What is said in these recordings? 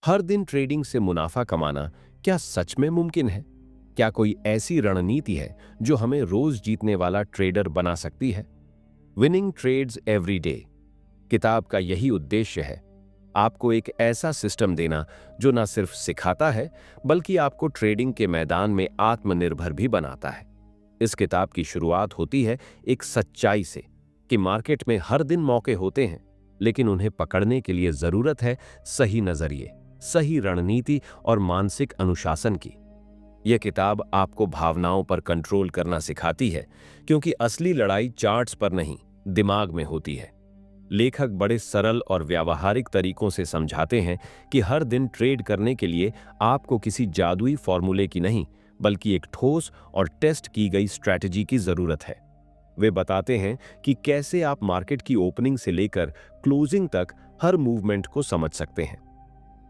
हर दिन ट्रेडिंग से मुनाफा कमाना क्या सच में मुमकिन है? क्या कोई ऐसी रणनीति है जो हमें रोज जीतने वाला ट्रेडर बना सकती है? विनिंग ट्रेड्स एवरी डे किताब का यही उद्देश्य है, आपको एक ऐसा सिस्टम देना जो न सिर्फ सिखाता है बल्कि आपको ट्रेडिंग के मैदान में आत्मनिर्भर भी बनाता है। इस किताब की शुरुआत होती है एक सच्चाई से कि मार्केट में हर दिन मौके होते हैं, लेकिन उन्हें पकड़ने के लिए जरूरत है सही नजरिए, सही रणनीति और मानसिक अनुशासन की। यह किताब आपको भावनाओं पर कंट्रोल करना सिखाती है, क्योंकि असली लड़ाई चार्ट्स पर नहीं, दिमाग में होती है। लेखक बड़े सरल और व्यावहारिक तरीकों से समझाते हैं कि हर दिन ट्रेड करने के लिए आपको किसी जादुई फॉर्मूले की नहीं, बल्कि एक ठोस और टेस्ट की गई स्ट्रैटेजी की जरूरत है। वे बताते हैं कि कैसे आप मार्केट की ओपनिंग से लेकर क्लोजिंग तक हर मूवमेंट को समझ सकते हैं।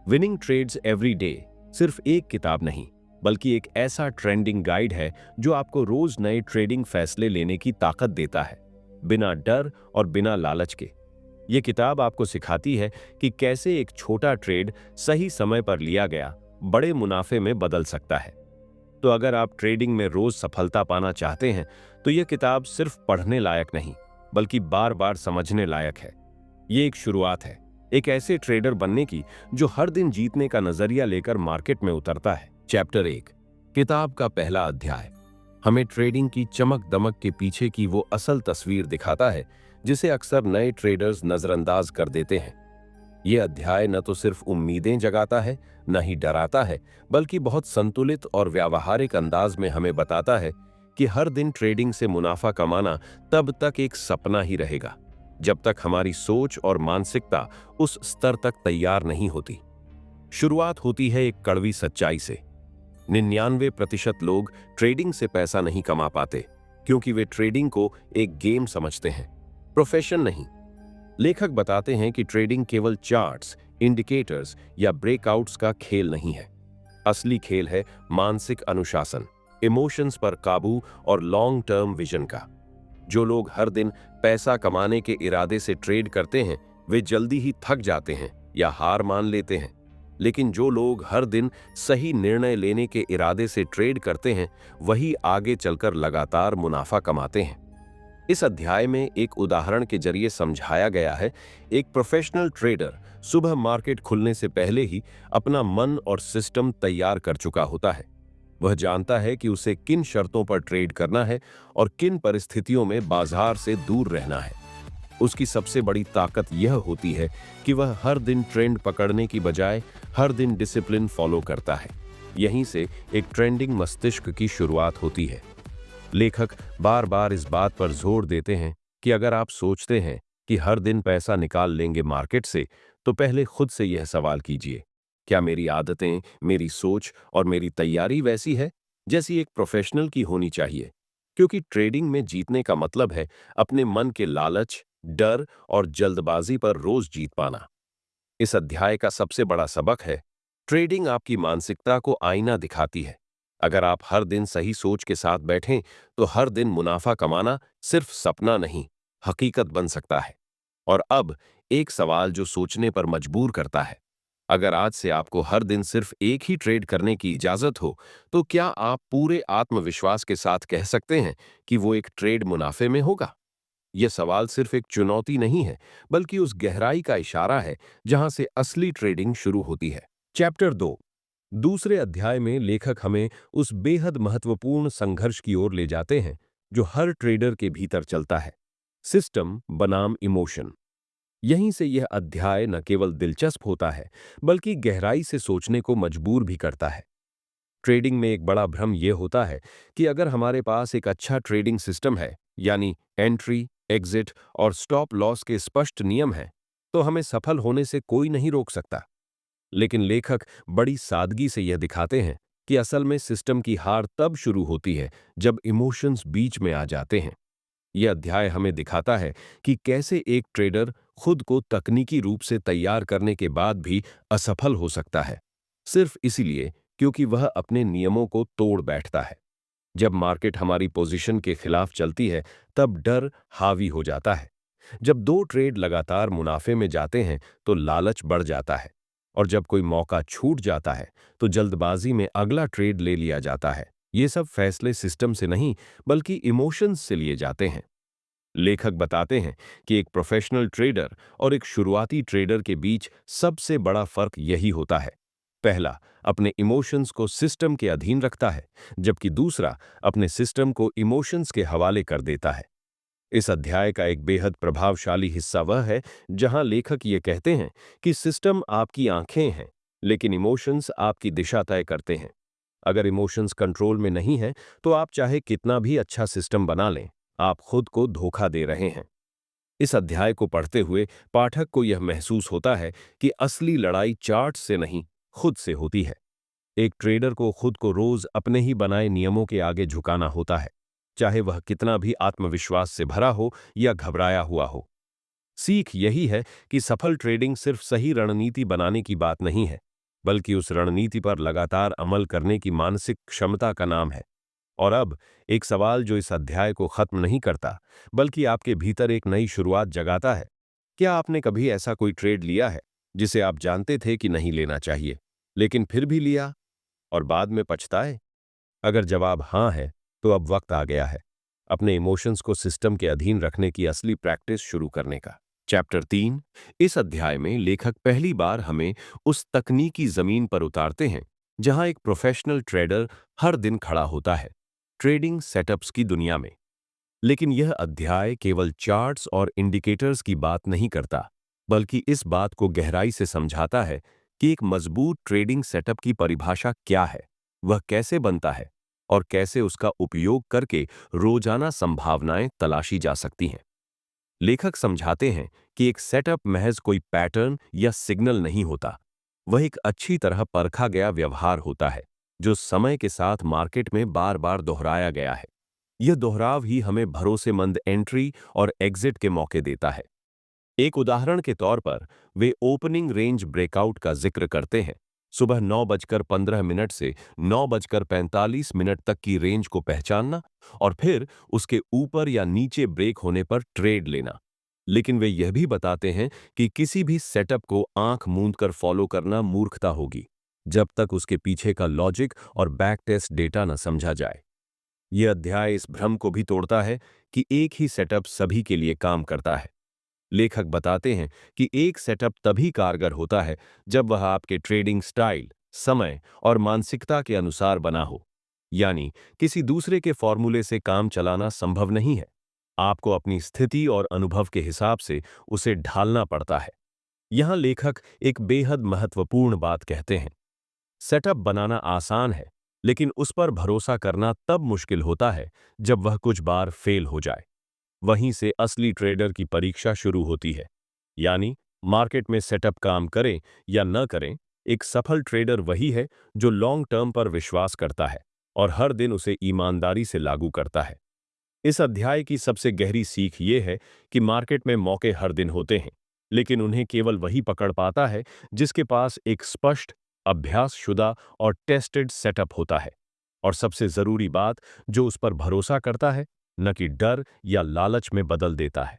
विनिंग ट्रेड्स एवरी डे सिर्फ एक किताब नहीं, बल्कि एक ऐसा ट्रेंडिंग गाइड है जो आपको रोज नए ट्रेडिंग फैसले लेने की ताकत देता है, बिना डर और बिना लालच के। ये किताब आपको सिखाती है कि कैसे एक छोटा ट्रेड सही समय पर लिया गया बड़े मुनाफे में बदल सकता है। तो अगर आप ट्रेडिंग में रोज सफलता पाना चाहते हैं, तो यह किताब सिर्फ पढ़ने लायक नहीं, बल्कि बार बार समझने लायक है। ये एक शुरुआत है एक ऐसे ट्रेडर बनने की जो हर दिन जीतने का नजरिया लेकर मार्केट में उतरता है। चैप्टर 1, किताब का पहला अध्याय हमें ट्रेडिंग की चमक दमक के पीछे की वो असल तस्वीर दिखाता है जिसे अक्सर नए ट्रेडर्स नजरअंदाज कर देते हैं। यह अध्याय न तो सिर्फ उम्मीदें जगाता है, न ही डराता है, बल्कि बहुत संतुलित और व्यावहारिक अंदाज में हमें बताता है कि हर दिन ट्रेडिंग से मुनाफा कमाना तब तक एक सपना ही रहेगा जब तक हमारी सोच और मानसिकता उस स्तर तक तैयार नहीं होती। शुरुआत होती है एक कड़वी सच्चाई से। 99% लोग ट्रेडिंग से पैसा नहीं कमा पाते क्योंकि वे ट्रेडिंग को एक गेम समझते हैं, प्रोफेशन नहीं। लेखक बताते हैं कि ट्रेडिंग केवल चार्ट्स, इंडिकेटर्स या ब्रेकआउट्स का खेल नहीं है। असली खेल है मानसिक अनुशासन, इमोशंस पर काबू और लॉन्ग टर्म विजन का। जो लोग हर दिन पैसा कमाने के इरादे से ट्रेड करते हैं, वे जल्दी ही थक जाते हैं या हार मान लेते हैं। लेकिन जो लोग हर दिन सही निर्णय लेने के इरादे से ट्रेड करते हैं, वही आगे चलकर लगातार मुनाफा कमाते हैं। इस अध्याय में एक उदाहरण के जरिए समझाया गया है, एक प्रोफेशनल ट्रेडर सुबह मार्केट खुलने से पहले ही अपना मन और सिस्टम तैयार कर चुका होता है। वह जानता है कि उसे किन शर्तों पर ट्रेड करना है और किन परिस्थितियों में बाजार से दूर रहना है। उसकी सबसे बड़ी ताकत यह होती है कि वह हर दिन ट्रेंड पकड़ने की बजाय हर दिन डिसिप्लिन फॉलो करता है। यहीं से एक ट्रेंडिंग मस्तिष्क की शुरुआत होती है। लेखक बार बार इस बात पर जोर देते हैं कि अगर आप सोचते हैं कि हर दिन पैसा निकाल लेंगे मार्केट से, तो पहले खुद से यह सवाल कीजिए, क्या मेरी आदतें, मेरी सोच और मेरी तैयारी वैसी है जैसी एक प्रोफेशनल की होनी चाहिए? क्योंकि ट्रेडिंग में जीतने का मतलब है अपने मन के लालच, डर और जल्दबाजी पर रोज जीत पाना। इस अध्याय का सबसे बड़ा सबक है, ट्रेडिंग आपकी मानसिकता को आईना दिखाती है। अगर आप हर दिन सही सोच के साथ बैठें, तो हर दिन मुनाफा कमाना सिर्फ सपना नहीं, हकीकत बन सकता है। और अब एक सवाल जो सोचने पर मजबूर करता है, अगर आज से आपको हर दिन सिर्फ एक ही ट्रेड करने की इजाजत हो, तो क्या आप पूरे आत्मविश्वास के साथ कह सकते हैं कि वो एक ट्रेड मुनाफे में होगा? यह सवाल सिर्फ एक चुनौती नहीं है, बल्कि उस गहराई का इशारा है जहां से असली ट्रेडिंग शुरू होती है। चैप्टर 2, दूसरे अध्याय में लेखक हमें उस बेहद महत्वपूर्ण संघर्ष की ओर ले जाते हैं जो हर ट्रेडर के भीतर चलता है, सिस्टम बनाम इमोशन। यहीं से यह अध्याय न केवल दिलचस्प होता है, बल्कि गहराई से सोचने को मजबूर भी करता है। ट्रेडिंग में एक बड़ा भ्रम यह होता है कि अगर हमारे पास एक अच्छा ट्रेडिंग सिस्टम है, यानी एंट्री, एग्जिट और स्टॉप लॉस के स्पष्ट नियम हैं, तो हमें सफल होने से कोई नहीं रोक सकता। लेकिन लेखक बड़ी सादगी से यह दिखाते हैं कि असल में सिस्टम की हार तब शुरू होती है जब इमोशंस बीच में आ जाते हैं। यह अध्याय हमें दिखाता है कि कैसे एक ट्रेडर खुद को तकनीकी रूप से तैयार करने के बाद भी असफल हो सकता है, सिर्फ इसीलिए क्योंकि वह अपने नियमों को तोड़ बैठता है। जब मार्केट हमारी पोजीशन के खिलाफ चलती है, तब डर हावी हो जाता है। जब दो ट्रेड लगातार मुनाफे में जाते हैं, तो लालच बढ़ जाता है। और जब कोई मौका छूट जाता है तो जल्दबाजी में अगला ट्रेड ले लिया जाता है। ये सब फैसले सिस्टम से नहीं बल्कि इमोशंस से लिए जाते हैं। लेखक बताते हैं कि एक प्रोफेशनल ट्रेडर और एक शुरुआती ट्रेडर के बीच सबसे बड़ा फर्क यही होता है। पहला अपने इमोशंस को सिस्टम के अधीन रखता है, जबकि दूसरा अपने सिस्टम को इमोशंस के हवाले कर देता है। इस अध्याय का एक बेहद प्रभावशाली हिस्सा वह है जहां लेखक ये कहते हैं कि सिस्टम आपकी आंखें हैं, लेकिन इमोशंस आपकी दिशा तय करते हैं। अगर इमोशंस कंट्रोल में नहीं है तो आप चाहे कितना भी अच्छा सिस्टम बना लें, आप खुद को धोखा दे रहे हैं। इस अध्याय को पढ़ते हुए पाठक को यह महसूस होता है कि असली लड़ाई चार्ट से नहीं, खुद से होती है। एक ट्रेडर को खुद को रोज अपने ही बनाए नियमों के आगे झुकाना होता है, चाहे वह कितना भी आत्मविश्वास से भरा हो या घबराया हुआ हो। सीख यही है कि सफल ट्रेडिंग सिर्फ सही रणनीति बनाने की बात नहीं है, बल्कि उस रणनीति पर लगातार अमल करने की मानसिक क्षमता का नाम है। और अब एक सवाल जो इस अध्याय को खत्म नहीं करता, बल्कि आपके भीतर एक नई शुरुआत जगाता है। क्या आपने कभी ऐसा कोई ट्रेड लिया है जिसे आप जानते थे कि नहीं लेना चाहिए, लेकिन फिर भी लिया और बाद में पछताए? अगर जवाब हाँ है, तो अब वक्त आ गया है अपने इमोशंस को सिस्टम के अधीन रखने की असली प्रैक्टिस शुरू करने का। चैप्टर 3। इस अध्याय में लेखक पहली बार हमें उस तकनीकी जमीन पर उतारते हैं जहां एक प्रोफेशनल ट्रेडर हर दिन खड़ा होता है, ट्रेडिंग सेटअप्स की दुनिया में। लेकिन यह अध्याय केवल चार्ट्स और इंडिकेटर्स की बात नहीं करता, बल्कि इस बात को गहराई से समझाता है कि एक मजबूत ट्रेडिंग सेटअप की परिभाषा क्या है, वह कैसे बनता है और कैसे उसका उपयोग करके रोजाना संभावनाएं तलाशी जा सकती हैं। लेखक समझाते हैं कि एक सेटअप महज कोई पैटर्न या सिग्नल नहीं होता, वह एक अच्छी तरह परखा गया व्यवहार होता है जो समय के साथ मार्केट में बार बार दोहराया गया है। यह दोहराव ही हमें भरोसेमंद एंट्री और एग्जिट के मौके देता है। एक उदाहरण के तौर पर वे ओपनिंग रेंज ब्रेकआउट का जिक्र करते हैं, सुबह 9:15 से 9:45 तक की रेंज को पहचानना और फिर उसके ऊपर या नीचे ब्रेक होने पर ट्रेड लेना। लेकिन वे यह भी बताते हैं कि किसी भी सेटअप को आंख मूंद कर फॉलो करना मूर्खता होगी, जब तक उसके पीछे का लॉजिक और बैक टेस्ट डेटा न समझा जाए। यह अध्याय इस भ्रम को भी तोड़ता है कि एक ही सेटअप सभी के लिए काम करता है। लेखक बताते हैं कि एक सेटअप तभी कारगर होता है जब वह आपके ट्रेडिंग स्टाइल, समय और मानसिकता के अनुसार बना हो। यानी किसी दूसरे के फॉर्मूले से काम चलाना संभव नहीं है। आपको अपनी स्थिति और अनुभव के हिसाब से उसे ढालना पड़ता है। यहां लेखक एक बेहद महत्वपूर्ण बात कहते हैं। सेटअप बनाना आसान है, लेकिन उस पर भरोसा करना तब मुश्किल होता है जब वह कुछ बार फेल हो जाए। वहीं से असली ट्रेडर की परीक्षा शुरू होती है। यानी मार्केट में सेटअप काम करें या न करें, एक सफल ट्रेडर वही है जो लॉन्ग टर्म पर विश्वास करता है और हर दिन उसे ईमानदारी से लागू करता है। इस अध्याय की सबसे गहरी सीख ये है कि मार्केट में मौके हर दिन होते हैं, लेकिन उन्हें केवल वही पकड़ पाता है जिसके पास एक स्पष्ट, अभ्यासशुदा और टेस्टेड सेटअप होता है। और सबसे जरूरी बात, जो उस पर भरोसा करता है, न कि डर या लालच में बदल देता है।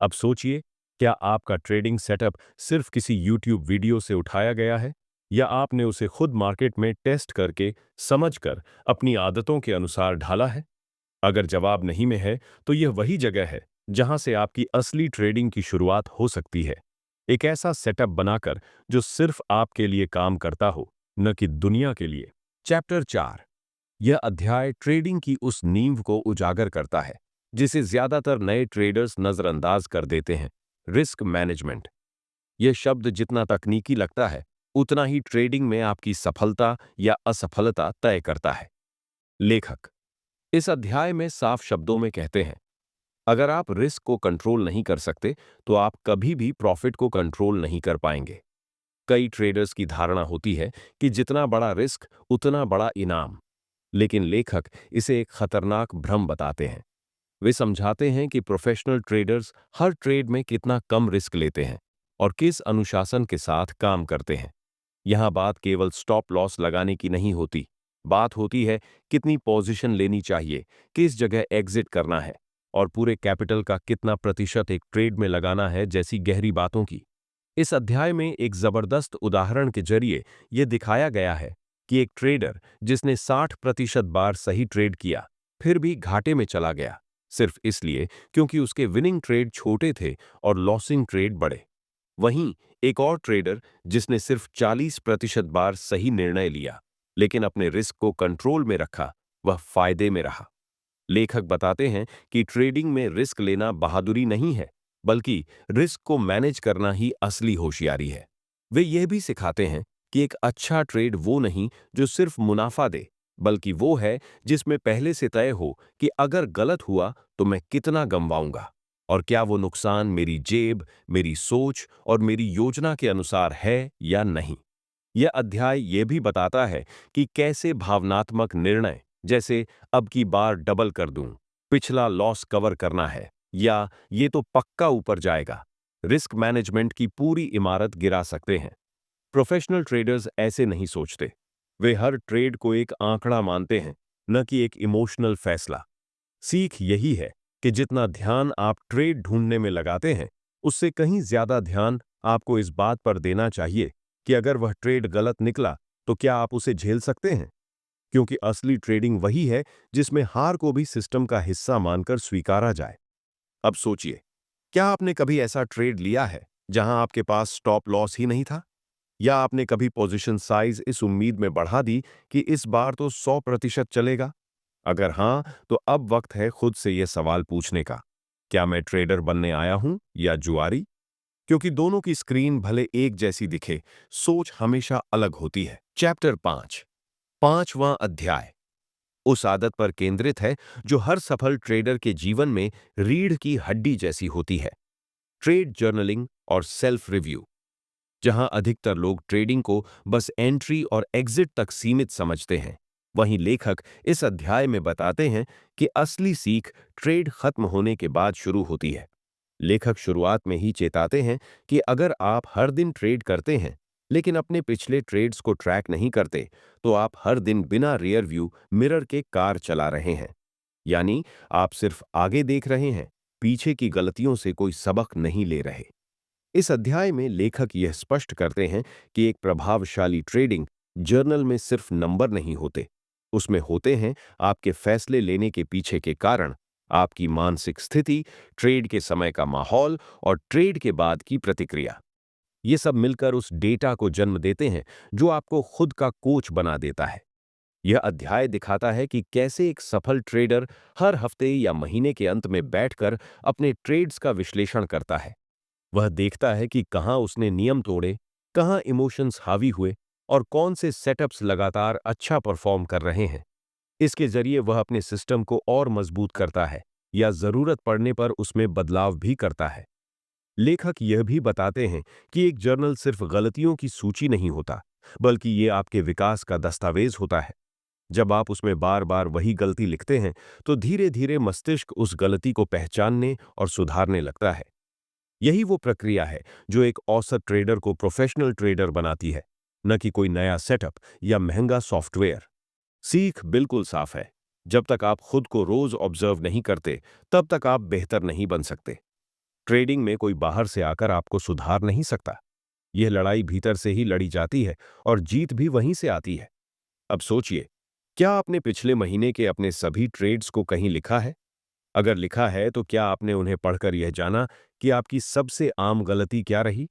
अब सोचिए, क्या आपका ट्रेडिंग सेटअप सिर्फ किसी यूट्यूब वीडियो से उठाया गया है, या आपने उसे खुद मार्केट में टेस्ट करके, समझकर, अपनी आदतों के अनुसार ढाला है? अगर जवाब नहीं में है, तो यह वही जगह है जहां से आपकी असली ट्रेडिंग की शुरुआत हो सकती है। एक ऐसा सेटअप बनाकर जो सिर्फ आपके लिए काम करता हो, न कि दुनिया के लिए। चैप्टर 4। यह अध्याय ट्रेडिंग की उस नींव को उजागर करता है जिसे ज्यादातर नए ट्रेडर्स नजरअंदाज कर देते हैं, रिस्क मैनेजमेंट। यह शब्द जितना तकनीकी लगता है, उतना ही ट्रेडिंग में आपकी सफलता या असफलता तय करता है। लेखक इस अध्याय में साफ शब्दों में कहते हैं, अगर आप रिस्क को कंट्रोल नहीं कर सकते, तो आप कभी भी प्रॉफिट को कंट्रोल नहीं कर पाएंगे। कई ट्रेडर्स की धारणा होती है कि जितना बड़ा रिस्क उतना बड़ा इनाम, लेकिन लेखक इसे एक खतरनाक भ्रम बताते हैं। वे समझाते हैं कि प्रोफेशनल ट्रेडर्स हर ट्रेड में कितना कम रिस्क लेते हैं और किस अनुशासन के साथ काम करते हैं। यहां बात केवल स्टॉप लॉस लगाने की नहीं होती, बात होती है कितनी पोजीशन लेनी चाहिए, किस जगह एग्जिट करना है और पूरे कैपिटल का कितना प्रतिशत एक ट्रेड में लगाना है जैसी गहरी बातों की। इस अध्याय में एक जबरदस्त उदाहरण के जरिए यह दिखाया गया है कि एक ट्रेडर जिसने 60% बार सही ट्रेड किया फिर भी घाटे में चला गया, सिर्फ इसलिए क्योंकि उसके विनिंग ट्रेड छोटे थे और लॉसिंग ट्रेड बड़े। वहीं एक और ट्रेडर जिसने सिर्फ 40% बार सही निर्णय लिया लेकिन अपने रिस्क को कंट्रोल में रखा, वह फायदे में रहा। लेखक बताते हैं कि ट्रेडिंग में रिस्क लेना बहादुरी नहीं है, बल्कि रिस्क को मैनेज करना ही असली होशियारी है। वे यह भी सिखाते हैं कि एक अच्छा ट्रेड वो नहीं जो सिर्फ मुनाफा दे, बल्कि वो है जिसमें पहले से तय हो कि अगर गलत हुआ तो मैं कितना गंवाऊंगा और क्या वो नुकसान मेरी जेब, मेरी सोच और मेरी योजना के अनुसार है या नहीं। यह अध्याय यह भी बताता है कि कैसे भावनात्मक निर्णय, जैसे अब की बार डबल कर दूं, पिछला लॉस कवर करना है या ये तो पक्का ऊपर जाएगा, रिस्क मैनेजमेंट की पूरी इमारत गिरा सकते हैं। प्रोफेशनल ट्रेडर्स ऐसे नहीं सोचते। वे हर ट्रेड को एक आंकड़ा मानते हैं, न कि एक इमोशनल फैसला। सीख यही है कि जितना ध्यान आप ट्रेड ढूंढने में लगाते हैं, उससे कहीं ज्यादा ध्यान आपको इस बात पर देना चाहिए कि अगर वह ट्रेड गलत निकला तो क्या आप उसे झेल सकते हैं। क्योंकि असली ट्रेडिंग वही है जिसमें हार को भी सिस्टम का हिस्सा मानकर स्वीकारा जाए। अब सोचिए, क्या आपने कभी ऐसा ट्रेड लिया है जहां आपके पास स्टॉप लॉस ही नहीं था? या आपने कभी पोजीशन साइज इस उम्मीद में बढ़ा दी कि इस बार तो 100% चलेगा? अगर हां, तो अब वक्त है खुद से यह सवाल पूछने का, क्या मैं ट्रेडर बनने आया हूं या जुआरी? क्योंकि दोनों की स्क्रीन भले एक जैसी दिखे, सोच हमेशा अलग होती है। चैप्टर 5, पांचवां अध्याय उस आदत पर केंद्रित है जो हर सफल ट्रेडर के जीवन में रीढ़ की हड्डी जैसी होती है, ट्रेड जर्नलिंग और सेल्फ रिव्यू। जहां अधिकतर लोग ट्रेडिंग को बस एंट्री और एग्जिट तक सीमित समझते हैं, वहीं लेखक इस अध्याय में बताते हैं कि असली सीख ट्रेड खत्म होने के बाद शुरू होती है। लेखक शुरुआत में ही चेताते हैं कि अगर आप हर दिन ट्रेड करते हैं लेकिन अपने पिछले ट्रेड्स को ट्रैक नहीं करते, तो आप हर दिन बिना रियर व्यू मिरर के कार चला रहे हैं। यानी आप सिर्फ आगे देख रहे हैं, पीछे की गलतियों से कोई सबक नहीं ले रहे। इस अध्याय में लेखक यह स्पष्ट करते हैं कि एक प्रभावशाली ट्रेडिंग जर्नल में सिर्फ नंबर नहीं होते, उसमें होते हैं आपके फैसले लेने के पीछे के कारण, आपकी मानसिक स्थिति, ट्रेड के समय का माहौल और ट्रेड के बाद की प्रतिक्रिया। ये सब मिलकर उस डेटा को जन्म देते हैं जो आपको खुद का कोच बना देता है। यह अध्याय दिखाता है कि कैसे एक सफल ट्रेडर हर हफ्ते या महीने के अंत में बैठकर अपने ट्रेड्स का विश्लेषण करता है। वह देखता है कि कहां उसने नियम तोड़े, कहां इमोशंस हावी हुए और कौन से सेटअप्स लगातार अच्छा परफॉर्म कर रहे हैं। इसके जरिए वह अपने सिस्टम को और मजबूत करता है या जरूरत पड़ने पर उसमें बदलाव भी करता है। लेखक यह भी बताते हैं कि एक जर्नल सिर्फ गलतियों की सूची नहीं होता, बल्कि ये आपके विकास का दस्तावेज होता है। जब आप उसमें बार बार वही गलती लिखते हैं, तो धीरे धीरे मस्तिष्क उस गलती को पहचानने और सुधारने लगता है। यही वो प्रक्रिया है जो एक औसत ट्रेडर को प्रोफेशनल ट्रेडर बनाती है, न कि कोई नया सेटअप या महंगा सॉफ्टवेयर। सीख बिल्कुल साफ है, जब तक आप खुद को रोज ऑब्जर्व नहीं करते, तब तक आप बेहतर नहीं बन सकते। ट्रेडिंग में कोई बाहर से आकर आपको सुधार नहीं सकता। यह लड़ाई भीतर से ही लड़ी जाती है और जीत भी वहीं से आती है। अब सोचिए, क्या आपने पिछले महीने के अपने सभी ट्रेड्स को कहीं लिखा है? अगर लिखा है तो क्या आपने उन्हें पढ़कर यह जाना कि आपकी सबसे आम गलती क्या रही?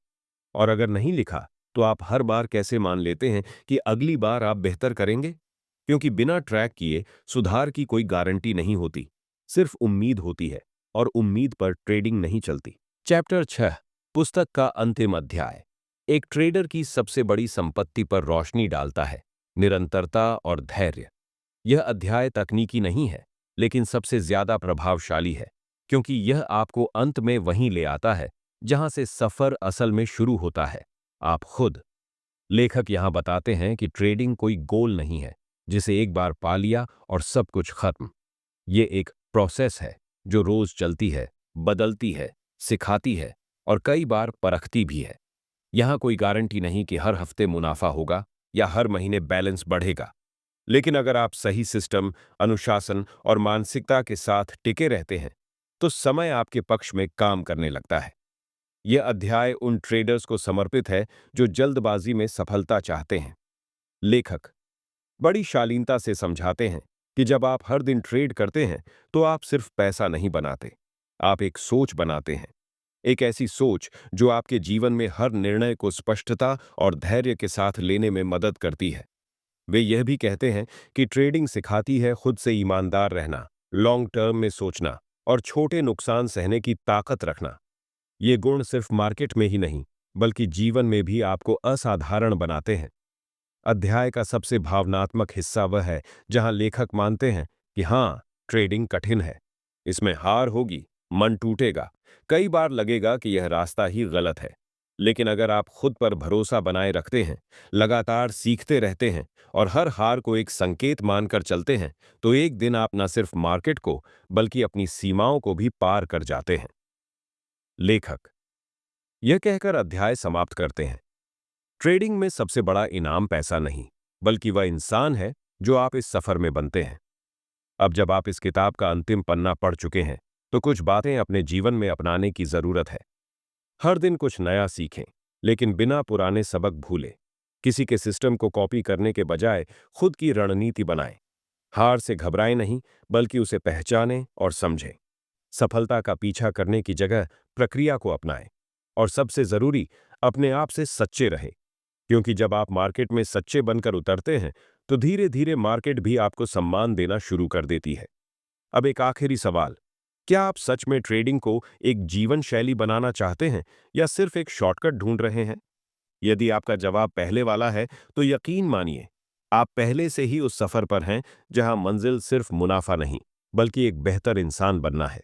और अगर नहीं लिखा, तो आप हर बार कैसे मान लेते हैं कि अगली बार आप बेहतर करेंगे? क्योंकि बिना ट्रैक किए सुधार की कोई गारंटी नहीं होती, सिर्फ उम्मीद होती है, और उम्मीद पर ट्रेडिंग नहीं चलती। चैप्टर 6, पुस्तक का अंतिम अध्याय एक ट्रेडर की सबसे बड़ी संपत्ति पर रोशनी डालता है, निरंतरता और धैर्य। यह अध्याय तकनीकी नहीं है, लेकिन सबसे ज्यादा प्रभावशाली है, क्योंकि यह आपको अंत में वहीं ले आता है जहां से सफर असल में शुरू होता है, आप खुद। लेखक यहां बताते हैं कि ट्रेडिंग कोई गोल नहीं है जिसे एक बार पा लिया और सब कुछ खत्म। ये एक प्रोसेस है जो रोज चलती है, बदलती है, सिखाती है और कई बार परखती भी है। यहां कोई गारंटी नहीं कि हर हफ्ते मुनाफा होगा या हर महीने बैलेंस बढ़ेगा, लेकिन अगर आप सही सिस्टम, अनुशासन और मानसिकता के साथ टिके रहते हैं, तो समय आपके पक्ष में काम करने लगता है। यह अध्याय उन ट्रेडर्स को समर्पित है जो जल्दबाजी में सफलता चाहते हैं। लेखक बड़ी शालीनता से समझाते हैं कि जब आप हर दिन ट्रेड करते हैं तो आप सिर्फ पैसा नहीं बनाते, आप एक सोच बनाते हैं। एक ऐसी सोच जो आपके जीवन में हर निर्णय को स्पष्टता और धैर्य के साथ लेने में मदद करती है। वे यह भी कहते हैं कि ट्रेडिंग सिखाती है खुद से ईमानदार रहना, लॉन्ग टर्म में सोचना और छोटे नुकसान सहने की ताकत रखना। ये गुण सिर्फ मार्केट में ही नहीं, बल्कि जीवन में भी आपको असाधारण बनाते हैं। अध्याय का सबसे भावनात्मक हिस्सा वह है जहां लेखक मानते हैं कि हाँ, ट्रेडिंग कठिन है, इसमें हार होगी, मन टूटेगा, कई बार लगेगा कि यह रास्ता ही गलत है। लेकिन अगर आप खुद पर भरोसा बनाए रखते हैं, लगातार सीखते रहते हैं और हर हार को एक संकेत मानकर चलते हैं, तो एक दिन आप न सिर्फ मार्केट को बल्कि अपनी सीमाओं को भी पार कर जाते हैं। लेखक यह कहकर अध्याय समाप्त करते हैं, ट्रेडिंग में सबसे बड़ा इनाम पैसा नहीं, बल्कि वह इंसान है जो आप इस सफर में बनते हैं। अब जब आप इस किताब का अंतिम पन्ना पढ़ चुके हैं, तो कुछ बातें अपने जीवन में अपनाने की जरूरत है। हर दिन कुछ नया सीखें, लेकिन बिना पुराने सबक भूले। किसी के सिस्टम को कॉपी करने के बजाय खुद की रणनीति बनाएं। हार से घबराएं नहीं, बल्कि उसे पहचानें और समझें। सफलता का पीछा करने की जगह प्रक्रिया को अपनाएं। और सबसे जरूरी, अपने आप से सच्चे रहें, क्योंकि जब आप मार्केट में सच्चे बनकर उतरते हैं, तो धीरे धीरे मार्केट भी आपको सम्मान देना शुरू कर देती है। अब एक आखिरी सवाल, क्या आप सच में ट्रेडिंग को एक जीवन शैली बनाना चाहते हैं या सिर्फ एक शॉर्टकट ढूंढ रहे हैं? यदि आपका जवाब पहले वाला है, तो यकीन मानिए, आप पहले से ही उस सफर पर हैं जहां मंजिल सिर्फ मुनाफा नहीं, बल्कि एक बेहतर इंसान बनना है।